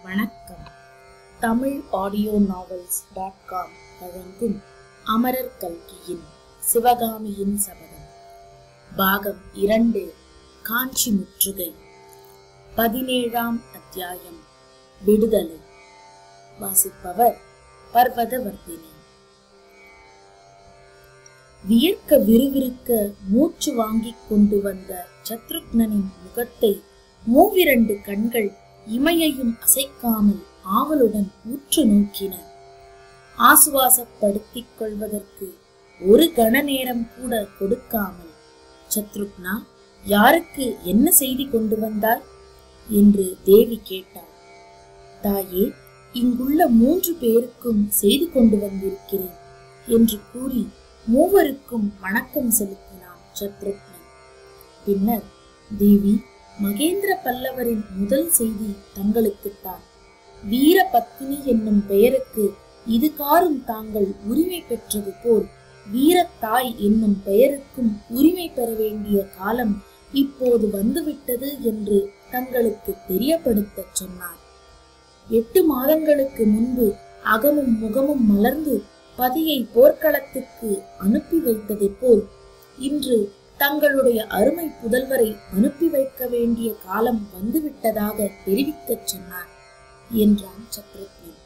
வணக்கம். தமிழ் ஆடியோ நாவல்ஸ்.com வழங்கும் அமரர் கல்கியின் சிவகாமியின் சபதம் பாகம் 2 காஞ்சி முற்றுகை 17ஆம் அத்தியாயம் விடுதலை. வாசிப்பவர் பர்வதவர்தினி. வியர்க்க விறுவிறுக்க மூச்சு வாங்கிக் கொண்டு வந்த சத்ருக்னனின் முகத்தை மூவிரண்டு கண்கள் இமையையும் அசைக்காமல் ஆவலுடன் உற்று நோக்கின. ஆசுவாசப்படுத்திக் கொள்வதற்கு ஒரு கண நேரம் கூட கொடுக்காமல், சத்ருக்னா, யாருக்கு என்ன செய்தி கொண்டு வந்தாய் என்று தேவி கேட்டார். தாயே, இங்குள்ள 3 பேருக்கும் செய்தி கொண்டு வந்திருக்கிறேன் என்று கூறி மூவருக்கும் வணக்கம் செலுத்தினான் சத்ருக்னன். பின்னர், தேவி, மகேந்திர பல்லவரின் முதல் செய்தி தங்களுக்குத்தான். வீர பத்தினி என்னும் பெயருக்கு இதுகாரும் தாங்கள் உரிமை பெற்றது போல் வீரத்தாய் என்னும் பெயருக்கும் உரிமை பெற வேண்டிய காலம் இப்போது வந்துவிட்டது என்று தங்களுக்கு தெரியப்படுத்த சொன்னார். 8 மாதங்களுக்கு முன்பு அகமும் முகமும் மலர்ந்து பதியை போர்க்களத்துக்கு அனுப்பி வைத்ததை போல் இன்று தங்களுடைய அருமை புதல்வரை அனுப்பி வைக்க வேண்டிய காலம் வந்துவிட்டதாக தெரிவிக்க சொன்னார் என்றான் சத்ருக்னன்.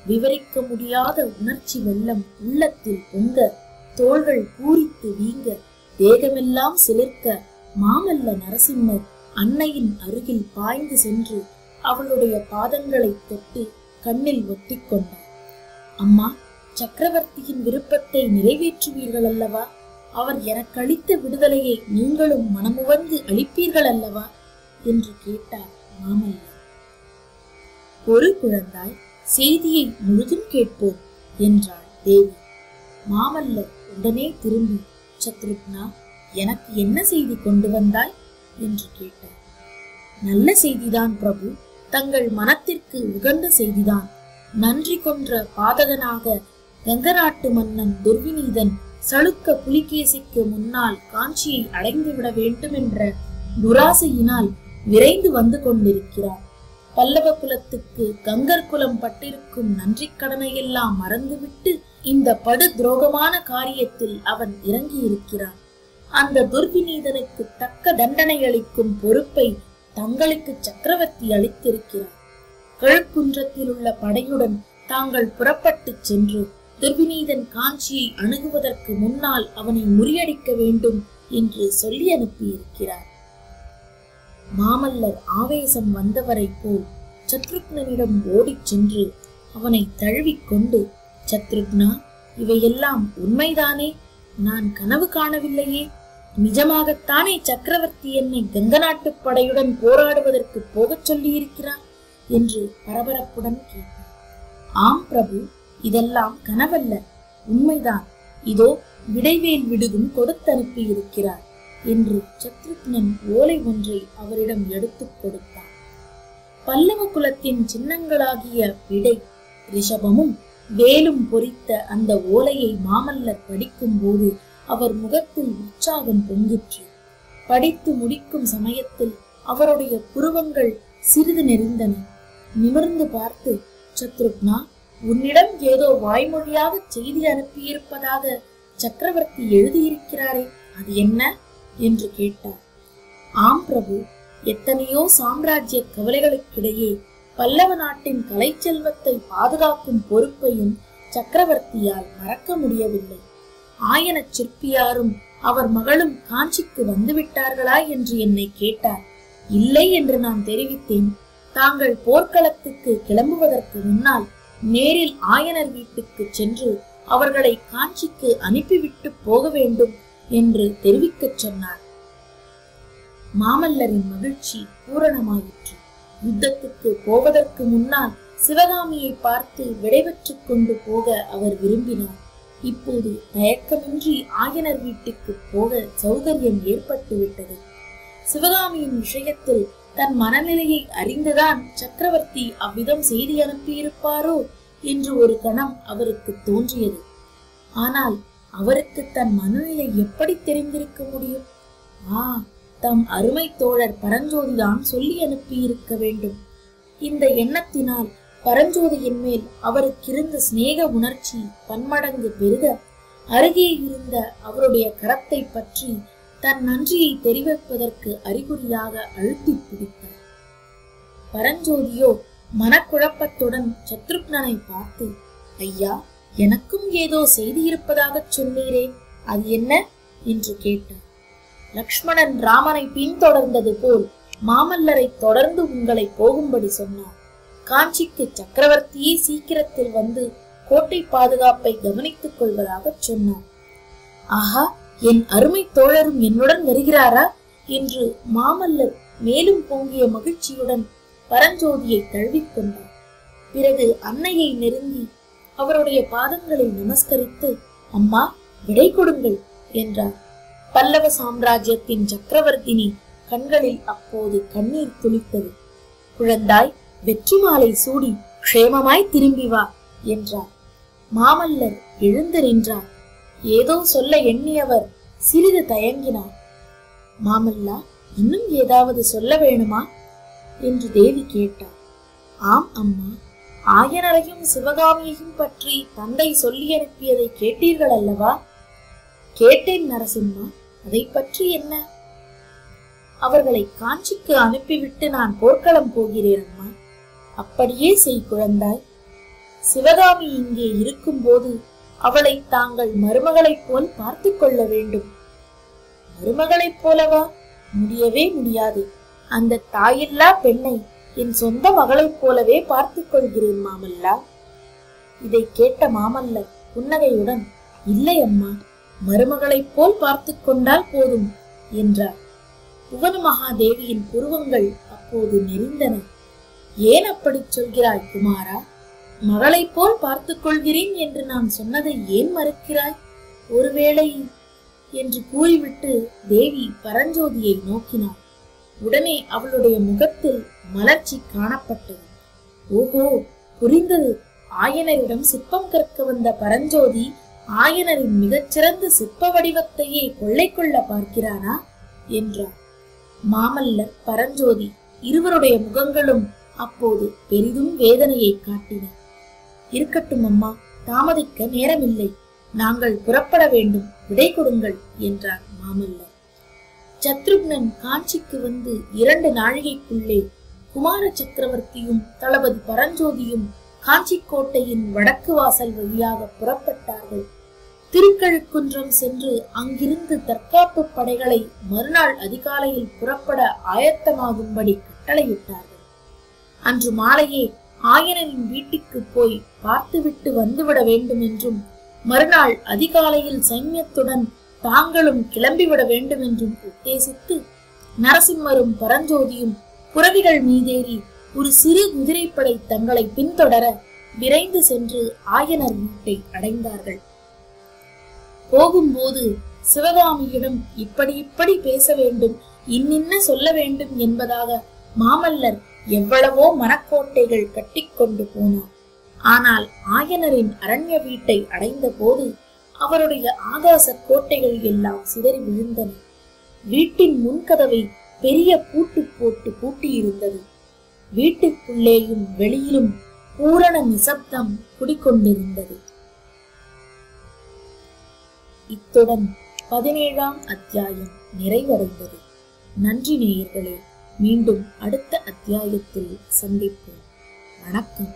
விவரிக்க முடியாத உணர்ச்சி வெள்ளம் உள்ளத்தில் பொங்க, தோள்கள் பூரித்து வீங்க, தேகமெல்லாம் சிலிர்க்க மாமல்ல நரசிம்மர் அன்னையின் அருகில் பாய்ந்து சென்று அவளுடைய பாதங்களை தொட்டு கண்ணில் ஒத்திக் கொண்டார். அம்மா, சக்கரவர்த்தியின் விருப்பத்தை நிறைவேற்றுவீர்கள் அல்லவா? அவர் எனக்கு அளித்த விடுதலையை நீங்களும் மனமுவந்து அளிப்பீர்கள் அல்லவா என்று கேட்டார் மாமல்லர். ஒரு குழந்தாய், செய்தியை முழுதும் கேட்போம் என்றாள் தேவி. மாமல்லர் உடனே திரும்பி, சத்ருக்னா, எனக்கு என்ன செய்தி கொண்டு வந்தாய் என்று கேட்டார். நல்ல செய்திதான் பிரபு, தங்கள் மனத்திற்கு உகந்த செய்திதான். நன்றி கொன்ற பாதகனாக கங்கநாட்டு மன்னன் துர்விநீதன் சளுக்க புலிகேசிக்கு முன்னால் காஞ்சியை அடைந்து விட வேண்டும் என்ற துராசையினால் விரைந்து வந்து கொண்டிருக்கிறார். பல்லவ குலத்துக்கு கங்கர் குலம் பட்டிருக்கும் நன்றி கடனையெல்லாம் மறந்துவிட்டு இந்த படு துரோகமான காரியத்தில் அவன் இறங்கி இருக்கிறான். அந்த துர்விநீதனுக்கு தக்க தண்டனை அளிக்கும் பொறுப்பை தங்களுக்கு சக்கரவர்த்தி அளித்திருக்கிறார். கழுக்குன்றத்தில் உள்ள படையுடன் தாங்கள் புறப்பட்டு சென்று துர்விநீதன் காஞ்சியை அணுகுவதற்கு முன்னால் அவனை முறியடிக்க வேண்டும் என்று சொல்லி அனுப்பியிருக்கிறார். மாமல்லர் ஆவேசம் வந்தவரை போல் சத்ருக்னனிடம் ஓடிச் சென்று அவனை தழுவிக்கொண்டு, சத்ருக்னா, இவையெல்லாம் உண்மைதானே? நான் கனவு காணவில்லையே? நிஜமாகத்தானே சக்கரவர்த்தி என்னை கங்கநாட்டு படையுடன் போராடுவதற்கு போகச் சொல்லியிருக்கிறார் என்று பரபரப்புடன் கேட்டார். ஆம் பிரபு, இதெல்லாம் கனவல்ல, உண்மைதான். இதோ விடைவேல் விடுகும் கொடுத்து அனுப்பி இருக்கிறார் என்று சத்ருக்னன் ஓலை ஒன்றை அவரிடம் எடுத்துக் கொடுத்தார். பல்லவ குலத்தின் சின்னங்களாகிய விடை, ரிஷபமும் வேலும் பொறித்த அந்த ஓலையை மாமல்லர் படிக்கும் போது அவர் முகத்தில் உற்சாகம் பொங்கிற்று. படித்து முடிக்கும் சமயத்தில் அவருடைய புருவங்கள் சிறிது நெறிந்தன. நிமிர்ந்து பார்த்து, சத்ருக்னா, உன்னிடம் ஏதோ வாய்மொழியாக செய்தி அனுப்பியிருப்பதாக சக்கரவர்த்தி எழுதியிருக்கிறாரே, அது என்ன என்று கேட்டார். ஆம் பிரபு, எத்தனையோ சாம்ராஜ்ய கவலைகளுக்கிடையே பல்லவ நாட்டின் கலை செல்வத்தை பாதுகாக்கும் பொறுப்பையும் சக்கரவர்த்தியால் மறக்க முடியவில்லை. ஆயன சிற்பியாரும் அவர் மகளும் காஞ்சிக்கு வந்துவிட்டார்களா என்று என்னை கேட்டார். இல்லை என்று நான் தெரிவித்தேன். தாங்கள் போர்க்களத்துக்கு கிளம்புவதற்கு முன்னால் நேரில் ஆயனர் வீட்டுக்கு சென்று அவர்களை காஞ்சிக்கு அனுப்பிவிட்டு போக வேண்டும் என்று தெரிவிக்கச் சொன்னார். மாமல்லரின் மகிழ்ச்சி பூரணமாயிற்று. யுத்தத்துக்கு போவதற்கு முன்னால் சிவகாமியை பார்த்து விடைபெற்றுக் கொண்டு போக அவர் விரும்பினார். இப்போது தயக்கமின்றி ஆயனர் வீட்டுக்கு போக சௌகரியம் ஏற்பட்டு விட்டது. சிவகாமியின் விஷயத்தில் தன் மனநிலையை அறிந்துதான் சக்கரவர்த்தி அவ்விதம் செய்தி அனுப்பியிருப்பாரோ என்று ஒரு கணம் அவருக்கு தோன்றியது. ஆனால் அவருக்கு தன் மனநிலை எப்படி தெரிந்திருக்க முடியும்? தம் அருமை தோழர் பரஞ்சோதிதான் சொல்லி அனுப்பி இருக்க வேண்டும். இந்த எண்ணத்தினால் பரஞ்சோதியின் மேல் அவருக்கிருந்த சிநேக உணர்ச்சி பன்மடங்கு பெருக அருகே இருந்த அவருடைய கரத்தை பற்றி தன் நன்றியை தெரிவிப்பதற்கு அறிகுறியாக அழுத்தி பிடித்தார். பரஞ்சோதியோ மனக்குழப்பத்துடன் சத்ருக்னனை பார்த்து, ஐயா, எனக்கும் ஏதோ செய்தி இருப்பதாக சொன்னீரே, அது என்ன என்று கேட்டார். லக்ஷ்மணன் ராமனை பின்தொடர்ந்தது போல் மாமல்லரை தொடர்ந்து உங்களை போகும்படி சொன்னார். காஞ்சிக்கு சக்கரவர்த்தியே சீக்கிரத்தில் வந்து கோட்டை பாதுகாப்பை கவனித்துக் கொள்வதாக சொன்னார். ஆஹா, என் அருமை தோழரும் என்னுடன் வருகிறாரா என்று மாமல்லர் மேலும் பொங்கிய மகிழ்ச்சியுடன் பரஞ்சோதியை தழுவிக்கொண்டார். பிறகு அன்னையை நெருங்கி அவருடைய பாதங்களை நமஸ்கரித்து, அம்மா, விடை கொடுங்கள் என்றார். பல்லவ சாம்ராஜ்யத்தின் சக்கரவர்த்தினி கண்களில் அப்போது கண்ணீர் துளித்தது. குழந்தாய், வெற்றி மாலை சூடி க்ஷேமமாய் திரும்பி வா என்றார். மாமல்லர் எழுந்து நின்றார். ஏதோ சொல்ல எண்ணியவர் சிறிது தயங்கினார். மாமல்லா, இன்னும் ஏதாவது சொல்ல வேணுமா என்று தேவி கேட்டார். ஆம் அம்மா, ஆயனரையும் சிவகாமியையும் பற்றி தந்தை சொல்லி அனுப்பியதை கேட்டீர்கள் அல்லவா? கேட்டேன் நரசிம்மா, அதை பற்றி என்ன? அவர்களை காஞ்சிக்கு அனுப்பிவிட்டு நான் போர்க்களம் போகிறேன் அம்மா. அப்படியே செய் குழந்தாய். சிவகாமி இங்கே இருக்கும் போது அவளை தாங்கள் மருமகளைப் போல் பார்த்து கொள்ள வேண்டும். மருமகளைப் போலவா? முடியவே முடியாது. அந்த தாயில்லா பெண்ணை என் சொந்த மகளைப் போலவே பார்த்துக் கொள்கிறேன் மாமல்லா. இதை கேட்ட மாமல்லர் புன்னகையுடன், இல்லை அம்மா, மருமகளைப் போல் பார்த்து கொண்டால் போதும் என்றார். புவன மகாதேவியின் புருவங்கள் அப்போது நெறிந்தன. ஏன் அப்படி சொல்கிறாய் குமாரா? மகளைப் போல் பார்த்துக் கொள்கிறேன் என்று நான் சொன்னதை ஏன் மறுக்கிறாய்? ஒருவேளை என்று கூறிவிட்டு தேவி பரஞ்சோதியை நோக்கினார். உடனே அவளுடைய முகத்தில் மலர்ச்சி காணப்பட்டது. ஓஹோ, புரிந்தது. ஆயனரிடம் சிற்பம் கற்க வந்த பரஞ்சோதி ஆயனரின் மிகச்சிறந்த சிற்ப வடிவத்தையே கொள்ளை கொள்ள பார்க்கிறானா என்றார். மாமல்லர், பரஞ்சோதி இருவருடைய முகங்களும் அப்போது பெரிதும் வேதனையை காட்டின. இருக்கட்டும் அம்மா, தாமதிக்க நேரமில்லை. நாங்கள் புறப்பட வேண்டும், விடை கொடுங்கள் என்றார் மாமல்லர். சத்ருக்னன் காஞ்சிக்கு வந்து 2 நாழிகைக்குள்ளே குமார சக்கரவர்த்தியும் தளபதி பரஞ்சோதியும் காஞ்சி கோட்டையின் வடக்கு வாசல் வழியாக புறப்பட்டார்கள். திருக்கழுக்குன்றம் சென்று அங்கிருந்து தற்காப்பு படைகளை மறுநாள் அதிகாலையில் புறப்பட ஆயத்தமாகும்படி கட்டளையிட்டார்கள். அன்று மாலையே ஆயனரின் வீட்டுக்கு போய் பார்த்துவிட்டு வந்துவிட வேண்டும் என்றும், மறுநாள் அதிகாலையில் சைன்யத்துடன் தாங்களும் கிளம்பிவிட வேண்டும் என்றும் உத்தேசித்து நரசிம்மரும் பரஞ்சோதியும் புறவிகள் மீதேறி ஒரு சிறு குதிரைப்படை தங்களை பின்தொடர விரைந்து சென்று ஆயனர் வீட்டை அடைந்தார்கள். போகும்போது சிவகாமியிடம் இப்படி பேச வேண்டும், இன்னின்ன சொல்ல வேண்டும் என்பதாக மாமல்லர் எவ்வளவோ மனக்கோட்டைகள் கட்டிக்கொண்டு போனார். ஆனால் ஆயனரின் அரண்ய வீட்டை அடைந்த போது அவருடைய ஆகாச கோட்டைகள் எல்லாம் சிதறி விழுந்தன. வீட்டின் முன்கதவை பெரிய பூட்டு போட்டு பூட்டியிருந்தது. வீட்டுக்குள்ளேயும் வெளியிலும் பூரண நிசப்தம் குடிக்கொண்டிருந்தது. இத்துடன் 17ஆம் அத்தியாயம் நிறைவடைந்தது. நன்றி நேயர்களே. மீண்டும் அடுத்த அத்தியாயத்தில் சந்திப்போம். வணக்கம்.